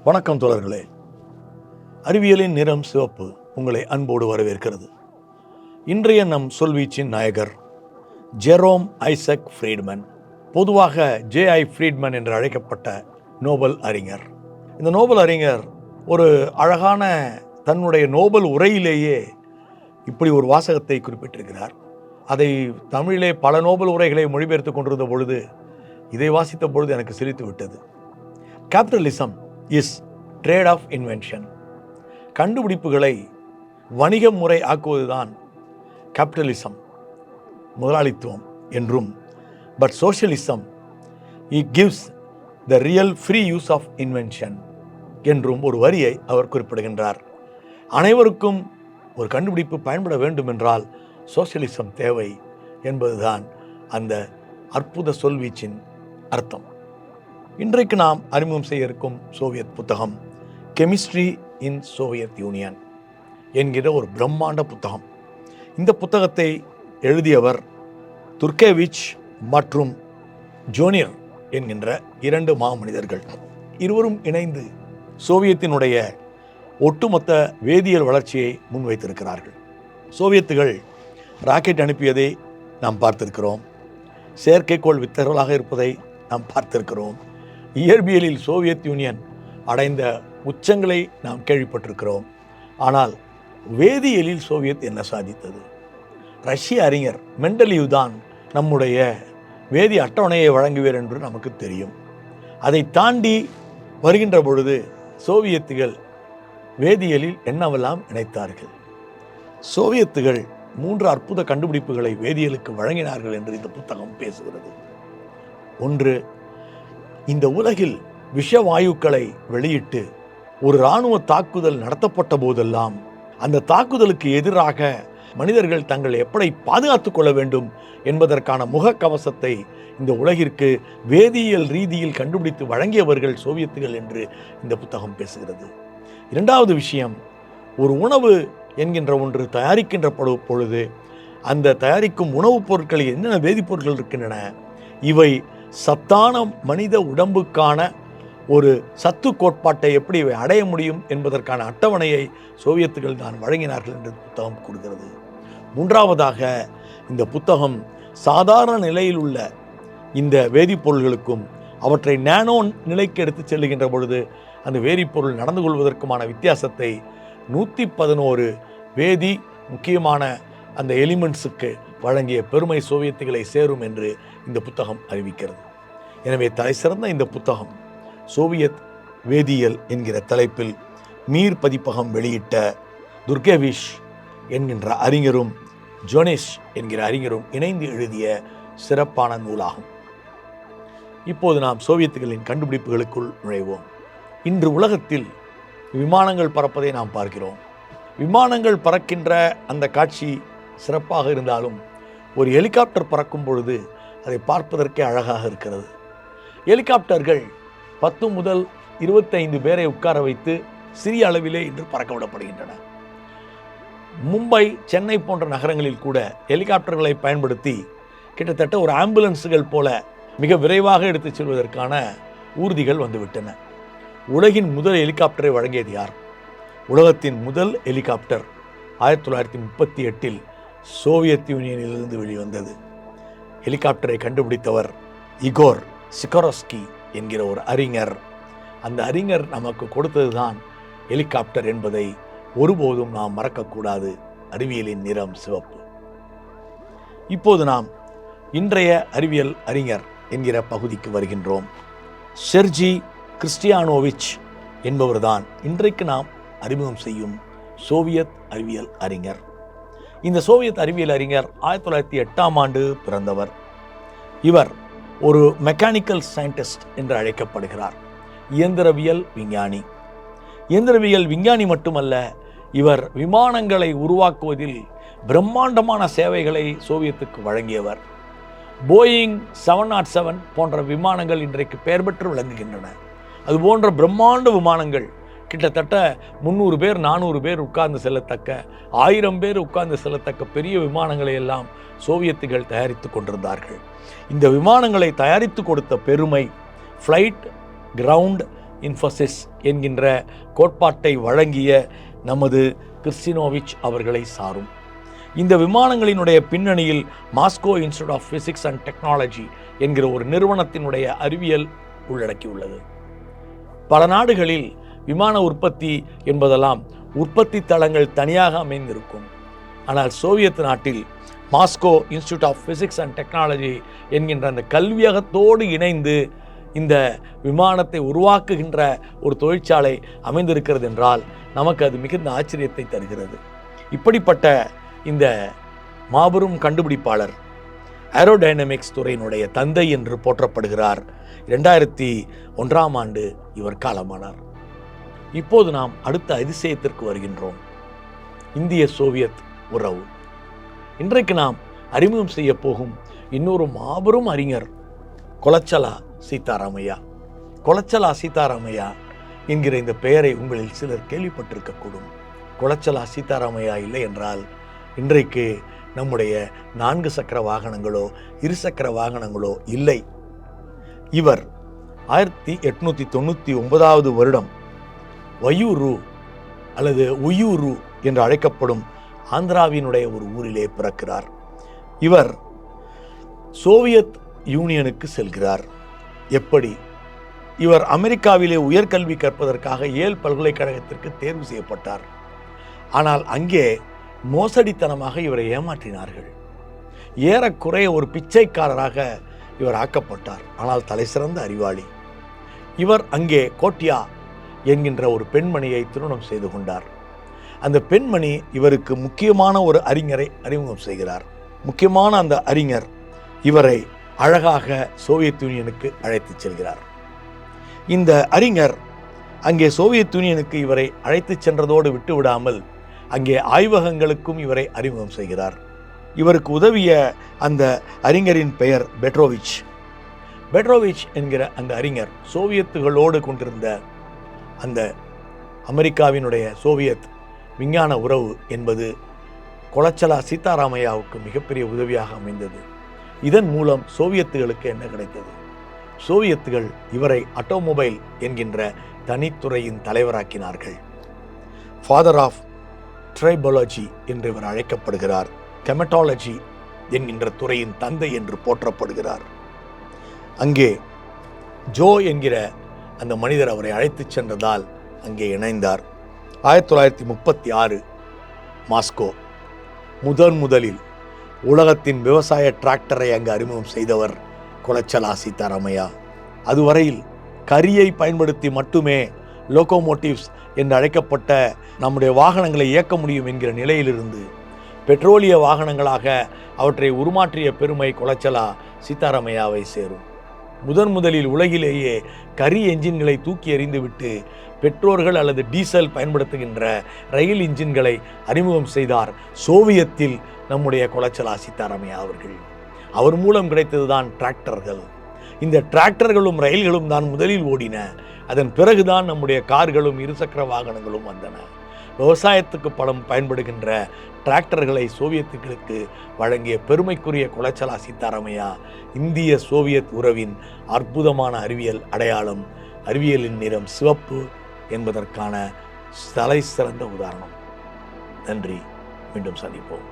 வணக்கம் தோழர்களே. அறிவியலின் நிறம் சிவப்பு உங்களை அன்போடு வரவேற்கிறது. இன்றைய நம் சொல்வீச்சின் நாயகர் ஜெரோம் ஐசக் ஃப்ரீட்மன், பொதுவாக J.I. ஃப்ரீட்மன் என்று அழைக்கப்பட்ட நோபல் அறிஞர். இந்த நோபல் அறிஞர் ஒரு அழகான தன்னுடைய நோபல் உரையிலேயே இப்படி ஒரு வாசகத்தை குறிப்பிட்டிருக்கிறார். அதை தமிழிலே பல நோபல் உரைகளை மொழிபெயர்த்து கொண்டிருந்த பொழுது இதை வாசித்த பொழுது எனக்கு சிரித்து விட்டது. Capitalism is trade of invention. கண்டுபிடிப்புகளை வணிக முறை ஆக்குவதுதான் கேபிட்டலிசம், முதலாளித்துவம் என்றும், but socialism it gives the real free use of invention என்றும் ஒரு வரியை அவர் குறிப்பிடுகின்றார். அனைவருக்கும் ஒரு கண்டுபிடிப்பு பயன்பட வேண்டும் என்றால் சோஷியலிசம் தேவை என்பதுதான் அந்த அற்புத சொல்வீச்சின் அர்த்தம். இன்றைக்கு நாம் அறிமுகம் செய்ய இருக்கும் சோவியத் புத்தகம் கெமிஸ்ட்ரி இன் சோவியத் யூனியன் என்கிற ஒரு பிரம்மாண்ட புத்தகம். இந்த புத்தகத்தை எழுதியவர் துர்கேவிச் மற்றும் ஜோனிர் என்கின்ற இரண்டு மாமனிதர்கள். இருவரும் இணைந்து சோவியத்தினுடைய ஒட்டுமொத்த வேதியியல் வளர்ச்சியை முன்வைத்திருக்கிறார்கள். சோவியத்துகள் ராக்கெட் அனுப்பியதை நாம் பார்த்திருக்கிறோம். செயற்கைக்கோள் வித்தகர்களாக இருப்பதை நாம் பார்த்திருக்கிறோம். இயற்பியலில் சோவியத் யூனியன் அடைந்த உச்சங்களை நாம் கேள்விப்பட்டிருக்கிறோம். ஆனால் வேதியியலில் சோவியத் என்ன சாதித்தது? ரஷ்ய அறிஞர் மெண்டலீவ் தான் நம்முடைய வேதி அட்டவணையை வழங்குவார் என்று நமக்கு தெரியும். அதை தாண்டி வருகின்ற பொழுது சோவியத்துகள் வேதியியலில் என்னவெல்லாம் இணைத்தார்கள்? சோவியத்துகள் 3 அற்புத கண்டுபிடிப்புகளை வேதியியலுக்கு வழங்கினார்கள் என்று இந்த புத்தகம் பேசுகிறது. ஒன்று, இந்த உலகில் விஷவாயுக்களை வெளியிட்டு ஒரு இராணுவ தாக்குதல் நடத்தப்பட்ட போதெல்லாம் அந்த தாக்குதலுக்கு எதிராக மனிதர்கள் தங்களை எப்படி பாதுகாத்துக் கொள்ள வேண்டும் என்பதற்கான முகக்கவசத்தை இந்த உலகிற்கு வேதியியல் ரீதியில் கண்டுபிடித்து வழங்கியவர்கள் சோவியத்துகள் என்று இந்த புத்தகம் பேசுகிறது. இரண்டாவது விஷயம், ஒரு உணவு என்கின்ற ஒன்று தயாரிக்கின்ற பொழுது அந்த தயாரிக்கும் உணவுப் பொருட்களில் என்னென்ன வேதிப்பொருட்கள் இருக்கின்றன, இவை சத்தான மனித உடம்புக்கான ஒரு சத்து கோட்பாட்டை எப்படி அடைய முடியும் என்பதற்கான அட்டவணையை சோவியத்துகள் தான் வழங்கினார்கள் என்று புத்தகம் கூறுகிறது. மூன்றாவதாக, இந்த புத்தகம் சாதாரண நிலையில் உள்ள இந்த வேதிப்பொருள்களுக்கும் அவற்றை நானோ நிலைக்கு எடுத்து செல்லுகின்ற பொழுது அந்த வேதிப்பொருள் நடந்து கொள்வதற்குமான வித்தியாசத்தை 111 வேதி முக்கியமான அந்த எலிமெண்ட்ஸுக்கு வழங்கிய பெருமை சோவியத்துகளை சேரும் என்று இந்த புத்தகம் அறிவிக்கிறது. எனவே தலை சிறந்த இந்த புத்தகம் சோவியத் வேதியியல் என்கிற தலைப்பில் மீர் பதிப்பகம் வெளியிட்ட துர்கேவிஷ் என்கின்ற அறிஞரும் ஜோனேஷ் என்கிற அறிஞரும் இணைந்து எழுதிய சிறப்பான நூலாகும். இப்போது நாம் சோவியத்துகளின் கண்டுபிடிப்புகளுக்குள் நுழைவோம். இன்று உலகத்தில் விமானங்கள் பறப்பதை நாம் பார்க்கிறோம். விமானங்கள் பறக்கின்ற அந்த காட்சி சிறப்பாக இருந்தாலும் ஒரு ஹெலிகாப்டர் பறக்கும் பொழுது அதை பார்ப்பதற்கே அழகாக இருக்கிறது. ஹெலிகாப்டர்கள் 10 முதல் 25 பேரை உட்கார வைத்து சிறிய அளவிலே இன்று பறக்க விடப்படுகின்றன. மும்பை, சென்னை போன்ற நகரங்களில் கூட ஹெலிகாப்டர்களை பயன்படுத்தி கிட்டத்தட்ட ஒரு ஆம்புலன்ஸுகள் போல மிக விரைவாக எடுத்துச் செல்வதற்கான ஊர்திகள் வந்துவிட்டன. உலகின் முதல் ஹெலிகாப்டரை வழங்கியது யார்? உலகத்தின் முதல் ஹெலிகாப்டர் 1938 சோவியத் யூனியனிலிருந்து வெளிவந்தது. ஹெலிகாப்டரை கண்டுபிடித்தவர் இகோர் சிகோரோஸ்கி என்கிற ஒரு அறிஞர். அந்த அறிஞர் நமக்கு கொடுத்ததுதான் ஹெலிகாப்டர் என்பதை ஒருபோதும் நாம் மறக்கக்கூடாது. அறிவியலின் நிறம் சிவப்பு. இப்போது நாம் இன்றைய அறிவியல் அறிஞர் என்கிற பகுதிக்கு வருகின்றோம். செர்ஜி கிறிஸ்டியானோவிச் என்பவர்தான் இன்றைக்கு நாம் அறிமுகம் செய்யும் சோவியத் அறிவியல் அறிஞர். இந்த சோவியத் அறிவியல் அறிஞர் 1908ஆம் ஆண்டு பிறந்தவர். இவர் ஒரு மெக்கானிக்கல் சயின்டிஸ்ட் என்று அழைக்கப்படுகிறார். இயந்திரவியல் விஞ்ஞானி. இயந்திரவியல் விஞ்ஞானி மட்டுமல்ல, இவர் விமானங்களை உருவாக்குவதில் பிரம்மாண்டமான சேவைகளை சோவியத்துக்கு வழங்கியவர். போயிங் 707 போன்ற விமானங்கள் இன்றைக்கு பெயர் பெற்று விளங்குகின்றன. அதுபோன்ற பிரம்மாண்ட விமானங்கள் கிட்டத்தட்ட 300 பேர் 400 பேர் உட்கார்ந்து செல்லத்தக்க, 1000 பேர் உட்கார்ந்து செல்லத்தக்க பெரிய விமானங்களை எல்லாம் சோவியத்துகள் தயாரித்து கொண்டிருந்தார்கள். இந்த விமானங்களை தயாரித்து கொடுத்த பெருமை ஃப்ளைட், கிரவுண்ட் இன்ஃபோசிஸ் என்கின்ற கோட்பாட்டை வழங்கிய நமது கிறிஸ்டினோவிச் அவர்களை சாரும். இந்த விமானங்களினுடைய பின்னணியில் Moscow institute of physics and technology என்கிற ஒரு நிறுவனத்தினுடைய அறிவியல் உள்ளடக்கியுள்ளது. பல நாடுகளில் விமான உற்பத்தி என்பதெல்லாம் உற்பத்தி தளங்கள் தனியாக அமைந்திருக்கும். ஆனால் சோவியத் நாட்டில் Moscow institute of physics and technology என்கின்ற அந்த கல்வியகத்தோடு இணைந்து இந்த விமானத்தை உருவாக்குகின்ற ஒரு தொழிற்சாலை அமைந்திருக்கிறது என்றால் நமக்கு அது மிகுந்த ஆச்சரியத்தை தருகிறது. இப்படிப்பட்ட இந்த மாபெரும் கண்டுபிடிப்பாளர் ஏரோடைனமிக்ஸ் துறையினுடைய தந்தை என்று போற்றப்படுகிறார். 2001ஆம் ஆண்டு இவர் காலமானார். இப்போது நாம் அடுத்த அதிசயத்திற்கு வருகின்றோம். இந்திய சோவியத் உறவு. இன்றைக்கு நாம் அறிமுகம் செய்ய போகும் இன்னொரு மாபெரும் அறிஞர் கொலச்சலா சீதாராமையா. கொலச்சலா சீதாராமையா என்கிற இந்த பெயரை உங்களில் சிலர் கேள்விப்பட்டிருக்கக்கூடும். கொலச்சலா சீதாராமையா இல்லை என்றால் இன்றைக்கு நம்முடைய 4 சக்கர வாகனங்களோ 2 சக்கர வாகனங்களோ இல்லை. இவர் 1899 வருடம் வயூரு அல்லது உயூரு என்று அழைக்கப்படும் ஆந்திராவினுடைய ஒரு ஊரிலே பிறக்கிறார். இவர் சோவியத் யூனியனுக்கு செல்கிறார். எப்படி? இவர் அமெரிக்காவிலே உயர்கல்வி கற்பதற்காக ஏல் பல்கலைக்கழகத்திற்கு தேர்வு செய்யப்பட்டார். ஆனால் அங்கே மோசடித்தனமாக இவரை ஏமாற்றினார்கள். ஏறக்குறைய ஒரு பிச்சைக்காரராக இவர் ஆக்கப்பட்டார். ஆனால் தலை சிறந்த அறிவாளி. இவர் அங்கே கோட்டியா என்கின்ற ஒரு பெண்மணியை திருமணம் செய்து கொண்டார். அந்த பெண்மணி இவருக்கு முக்கியமான ஒரு அறிஞரை அறிமுகம் செய்கிறார். முக்கியமான அந்த அறிஞர் இவரை அழகாக சோவியத் யூனியனுக்கு அழைத்துச் செல்கிறார். இந்த அறிஞர் அங்கே சோவியத் யூனியனுக்கு இவரை அழைத்துச் சென்றதோடு விட்டுவிடாமல் அங்கே ஆய்வகங்களுக்கும் இவரை அறிமுகம் செய்கிறார். இவருக்கு உதவிய அந்த அறிஞரின் பெயர் பெட்ரோவிச். பெட்ரோவிச் என்கிற அந்த அறிஞர் சோவியத்துகளோடு கொண்டிருந்த அந்த அமெரிக்காவினுடைய சோவியத் விஞ்ஞான உறவு என்பது கொலச்சலா சீதாராமையாவுக்கு மிகப்பெரிய உதவியாக அமைந்தது. இதன் மூலம் சோவியத்துகளுக்கு என்ன கிடைத்தது? சோவியத்துகள் இவரை ஆட்டோமொபைல் என்கின்ற தனித்துறையின் தலைவராக்கினார்கள். ஃபாதர் ஆஃப் ட்ரைபாலஜி என்று இவர் அழைக்கப்படுகிறார். கெமட்டாலஜி என்கின்ற துறையின் தந்தை என்று போற்றப்படுகிறார். அங்கே ஜோ என்கிற அந்த மனிதர் அவரை அழைத்துச் சென்றதால் அங்கே இணைந்தார். 1936 மாஸ்கோ. முதலில் உலகத்தின் விவசாய டிராக்டரை அங்கு அறிமுகம் செய்தவர் கொலச்சலா சீதாராமையா. அதுவரையில் கரியை பயன்படுத்தி மட்டுமே லோகோமோட்டிவ்ஸ் என்று அழைக்கப்பட்ட நம்முடைய வாகனங்களை இயக்க முடியும் என்கிற நிலையிலிருந்து பெட்ரோலிய வாகனங்களாக அவற்றை உருமாற்றிய பெருமை கொலச்சலா சீதாராமையாவை சேரும். முதலில் உலகிலேயே கரி என்ஜின்களை தூக்கி எறிந்துவிட்டு பெட்ரோல்கள் அல்லது டீசல் பயன்படுத்துகின்ற ரயில் இன்ஜின்களை அறிமுகம் செய்தார் சோவியத்தில் நம்முடைய கொலச்சலா சீதாராமையா அவர்கள். அவர் மூலம் கிடைத்ததுதான் டிராக்டர்கள். இந்த டிராக்டர்களும் ரயில்களும் தான் முதலில் ஓடின. அதன் பிறகுதான் நம்முடைய கார்களும் 2 சக்கர வாகனங்களும் வந்தன. விவசாயத்துக்கு பயன்படுகின்ற டிராக்டர்களை சோவியத்துகளுக்கு வழங்கிய பெருமைக்குரிய கொலச்சலா சீதாராமையா இந்திய சோவியத் உறவின் அற்புதமான அறிவியல் அடையாளம். அறிவியலின் நிறம் சிவப்பு என்பதற்கான தலை சிறந்த உதாரணம். நன்றி. மீண்டும் சந்திப்போம்.